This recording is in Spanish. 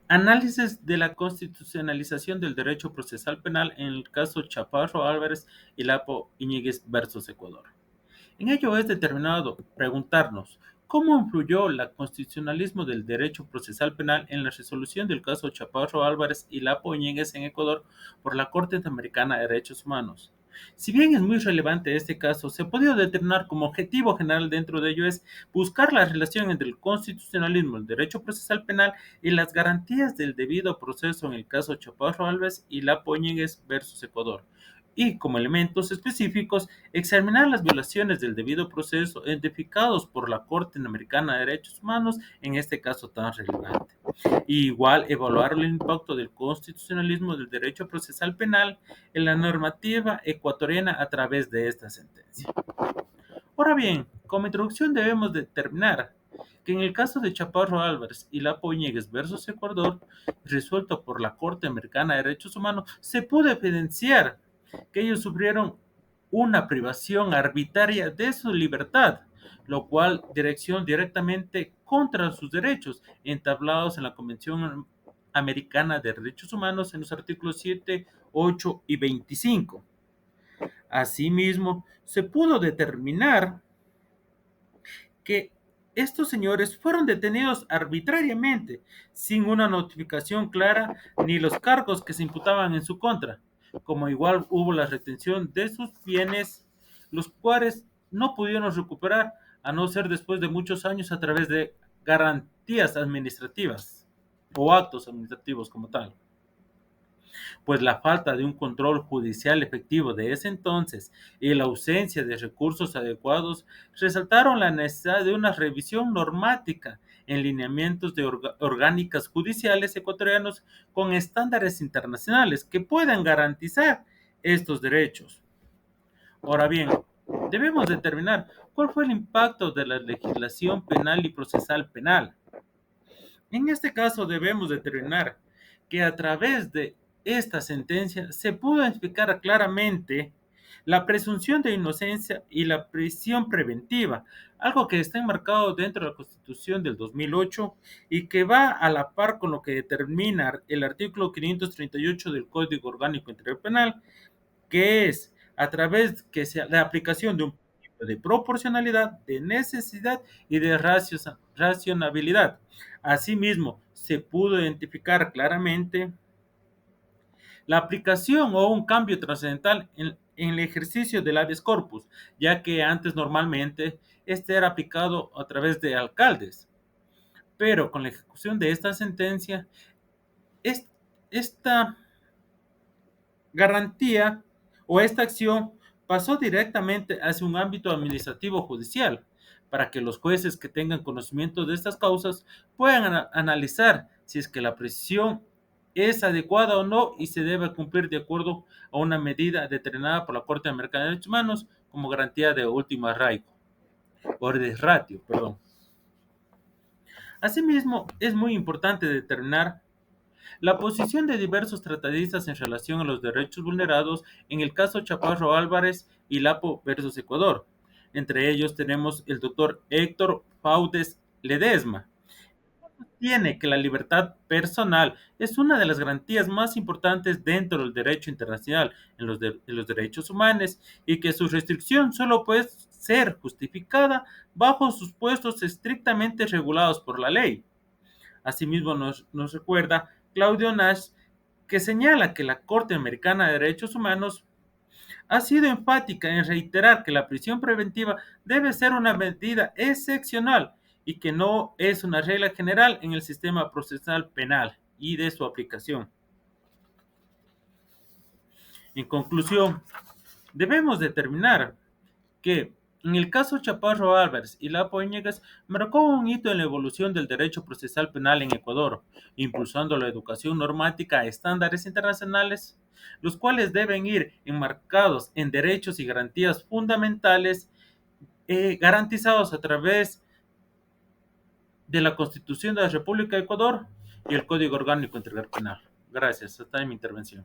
Análisis de la constitucionalización del derecho procesal penal en el caso Chaparro Álvarez y Lapo Íñiguez versus Ecuador. En ello es determinado preguntarnos cómo influyó el constitucionalismo del derecho procesal penal en la resolución del caso Chaparro Álvarez y Lapo Íñiguez en Ecuador por la Corte Interamericana de Derechos Humanos. Si bien es muy relevante este caso, se ha podido determinar como objetivo general dentro de ello es buscar la relación entre el constitucionalismo, el derecho procesal penal y las garantías del debido proceso en el caso Chaparro Álvarez y Lapo Íñiguez versus Ecuador y, como elementos específicos, examinar las violaciones del debido proceso identificados por la Corte Interamericana de Derechos Humanos en este caso tan relevante. Y igual, evaluar el impacto del constitucionalismo del derecho procesal penal en la normativa ecuatoriana a través de esta sentencia. Ahora bien, como introducción debemos determinar que en el caso de Chaparro Álvarez y Lapo Íñiguez versus Ecuador, resuelto por la Corte Americana de Derechos Humanos, se pudo evidenciar que ellos sufrieron una privación arbitraria de su libertad, lo cual dirección directamente contra sus derechos entablados en la Convención Americana de Derechos Humanos en los artículos 7, 8 y 25. Asimismo, se pudo determinar que estos señores fueron detenidos arbitrariamente, sin una notificación clara ni los cargos que se imputaban en su contra, como igual hubo la retención de sus bienes, los cuales no pudieron recuperar, a no ser después de muchos años a través de garantías administrativas o actos administrativos como tal, pues la falta de un control judicial efectivo de ese entonces y la ausencia de recursos adecuados resaltaron la necesidad de una revisión normática en lineamientos de orgánicas judiciales ecuatorianos con estándares internacionales que puedan garantizar estos derechos. Ahora bien, debemos determinar cuál fue el impacto de la legislación penal y procesal penal. En este caso debemos determinar que a través de esta sentencia se pudo explicar claramente la presunción de inocencia y la prisión preventiva, algo que está enmarcado dentro de la Constitución del 2008 y que va a la par con lo que determina el artículo 538 del Código Orgánico Integral Penal, que es a través que sea la aplicación de un principio de proporcionalidad, de necesidad y de racionalidad. Asimismo, se pudo identificar claramente la aplicación o un cambio trascendental en el ejercicio del habeas corpus, ya que antes normalmente este era aplicado a través de alcaldes, pero con la ejecución de esta sentencia, es- esta garantía o esta acción pasó directamente hacia un ámbito administrativo judicial para que los jueces que tengan conocimiento de estas causas puedan analizar si es que la prisión es adecuada o no y se debe cumplir de acuerdo a una medida determinada por la Corte Americana de Derechos Humanos como garantía de último arraigo o de ratio, perdón. Asimismo, es muy importante determinar la posición de diversos tratadistas en relación a los derechos vulnerados en el caso Chaparro Álvarez y Lapo versus Ecuador. Entre ellos tenemos el doctor Héctor Faudes Ledesma. Tiene que la libertad personal es una de las garantías más importantes dentro del derecho internacional en los derechos humanos y que su restricción solo puede ser justificada bajo supuestos estrictamente regulados por la ley. Asimismo, nos recuerda Claudio Nash que señala que la Corte Americana de Derechos Humanos ha sido enfática en reiterar que la prisión preventiva debe ser una medida excepcional y que no es una regla general en el sistema procesal penal y de su aplicación. En conclusión, debemos determinar que en el caso Chaparro Álvarez y Lapo Íñiguez marcó un hito en la evolución del derecho procesal penal en Ecuador, impulsando la educación normática a estándares internacionales, los cuales deben ir enmarcados en derechos y garantías fundamentales garantizados a través de la Constitución de la República de Ecuador y el Código Orgánico Integral Penal. Gracias, hasta ahí mi intervención.